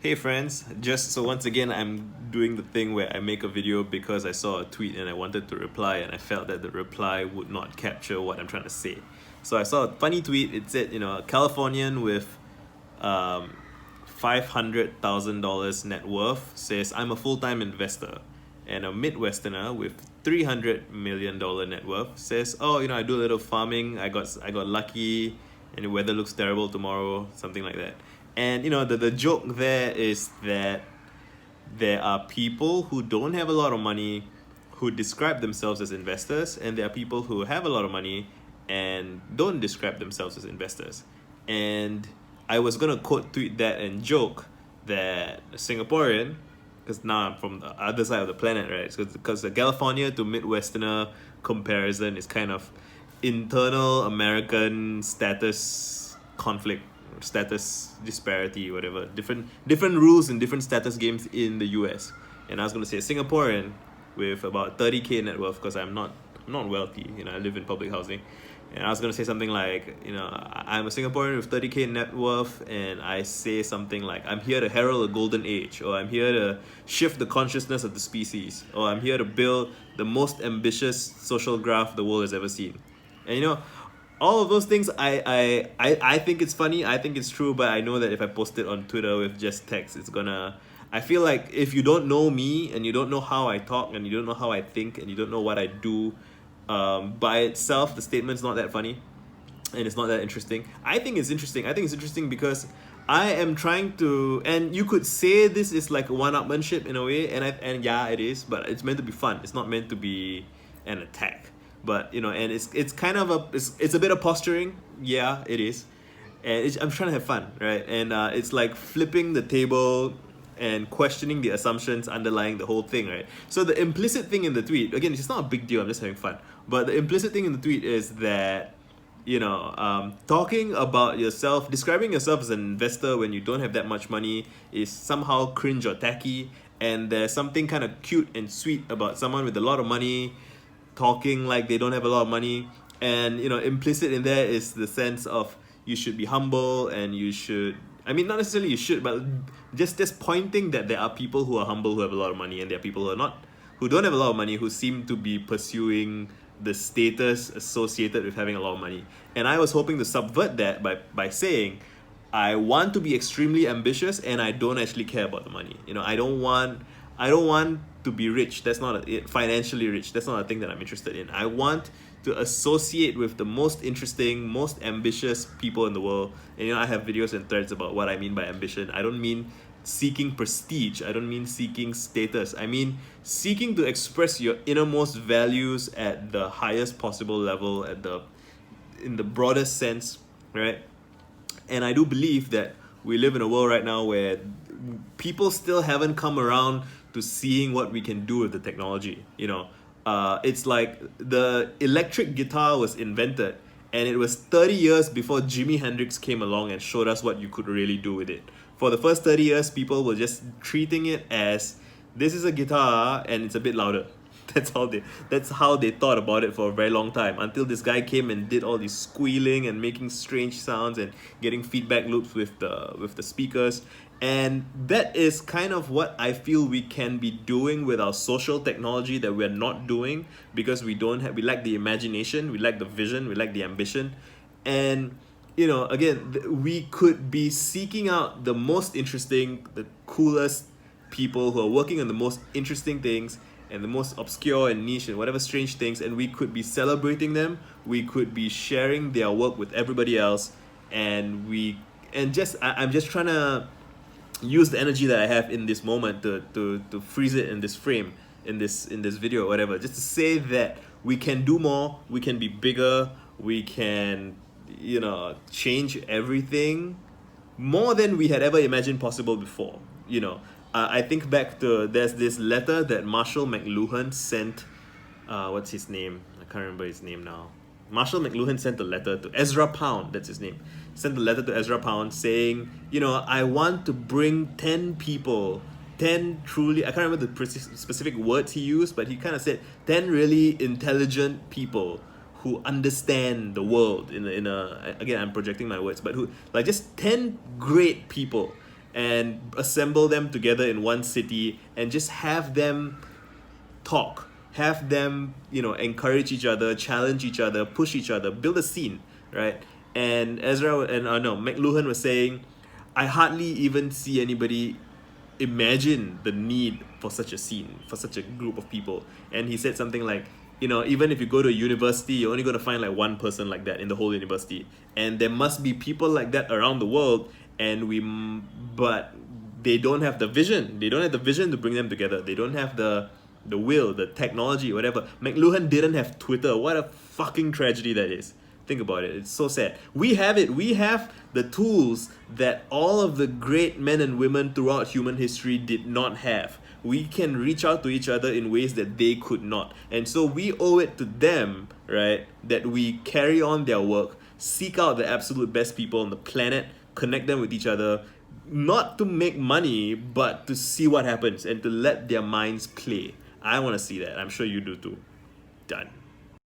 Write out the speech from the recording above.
Hey friends, just so once again, I'm doing the thing where I make a video because I saw a tweet and I wanted to reply and I felt that the reply would not capture what I'm trying to say. So I saw a funny tweet. It said, a Californian with $500,000 net worth says, I'm a full-time investor. And a Midwesterner with $300 million net worth says, oh, I do a little farming. I got lucky and the weather looks terrible tomorrow, something like that. And the joke there is that there are people who don't have a lot of money who describe themselves as investors, and there are people who have a lot of money and don't describe themselves as investors. And I was gonna quote tweet that and joke that a Singaporean, because now I'm from the other side of the planet, right? So because the California to Midwesterner comparison is kind of internal American status conflict, status disparity, whatever. Different rules and different status games in the US. And I was gonna say a Singaporean with about 30k net worth, because I'm not wealthy, I live in public housing. And I was gonna say something like, I'm a Singaporean with 30k net worth, and I say something like, I'm here to herald a golden age, or I'm here to shift the consciousness of the species, or I'm here to build the most ambitious social graph the world has ever seen. And all of those things, I think it's funny, I think it's true, but I know that if I post it on Twitter with just text, I feel like if you don't know me and you don't know how I talk and you don't know how I think and you don't know what I do, by itself, the statement's not that funny and it's not that interesting. I think it's interesting because I am trying to, and you could say this is like a one-upmanship in a way, and yeah, it is, but it's meant to be fun. It's not meant to be an attack. But and it's kind of it's a bit of posturing. Yeah, it is, and I'm trying to have fun, right? And it's like flipping the table and questioning the assumptions underlying the whole thing, right? So the implicit thing in the tweet, again, it's not a big deal. I'm just having fun. But the implicit thing in the tweet is that talking about yourself, describing yourself as an investor when you don't have that much money is somehow cringe or tacky, and there's something kind of cute and sweet about someone with a lot of money talking like they don't have a lot of money. And implicit in there is the sense of you should be humble, and you should, I mean, not necessarily you should, but just pointing that there are people who are humble who have a lot of money, and there are people who don't have a lot of money who seem to be pursuing the status associated with having a lot of money. And I was hoping to subvert that by saying, I want to be extremely ambitious and I don't actually care about the money. I don't want to be rich. That's not financially rich. That's not a thing that I'm interested in. I want to associate with the most interesting, most ambitious people in the world. And I have videos and threads about what I mean by ambition. I don't mean seeking prestige. I don't mean seeking status. I mean seeking to express your innermost values at the highest possible level, in the broadest sense, right? And I do believe that we live in a world right now where people still haven't come around to seeing what we can do with the technology. It's like the electric guitar was invented, and it was 30 years before Jimi Hendrix came along and showed us what you could really do with it. For the first 30 years, people were just treating it as, this is a guitar and it's a bit louder. That's how they thought about it for a very long time, until this guy came and did all this squealing and making strange sounds and getting feedback loops with the speakers. And that is kind of what I feel we can be doing with our social technology that we're not doing, because we lack the imagination, we lack the vision, we lack the ambition. And again, we could be seeking out the most interesting, the coolest people who are working on the most interesting things and the most obscure and niche and whatever strange things, and we could be celebrating them. We could be sharing their work with everybody else, and I'm just trying to use the energy that I have in this moment to freeze it in this frame, in this video or whatever, just to say that we can do more, we can be bigger, we can change everything more than we had ever imagined possible before. I think back to, there's this letter that Marshall McLuhan sent, what's his name? I can't remember his name now. Marshall McLuhan sent a letter to Ezra Pound, that's his name. Sent a letter to Ezra Pound saying, I want to bring 10 people, 10 truly, I can't remember the specific words he used, but he kind of said 10 really intelligent people who understand the world in a again, I'm projecting my words, but who, like, just 10 great people. and assemble them together in one city and just have them talk, have them, encourage each other, challenge each other, push each other, build a scene, right? And Ezra and no, McLuhan was saying, I hardly even see anybody imagine the need for such a scene, for such a group of people. And he said something like, even if you go to a university, you're only going to find like one person like that in the whole university. And there must be people like that around the world, but they don't have the vision. They don't have the vision to bring them together. They don't have the will, the technology, whatever. McLuhan didn't have Twitter. What a fucking tragedy that is. Think about it. It's so sad. We have it. We have the tools that all of the great men and women throughout human history did not have. We can reach out to each other in ways that they could not. And so we owe it to them, right, that we carry on their work, seek out the absolute best people on the planet, connect them with each other, not to make money, but to see what happens and to let their minds play. I want to see that. I'm sure you do too. Done.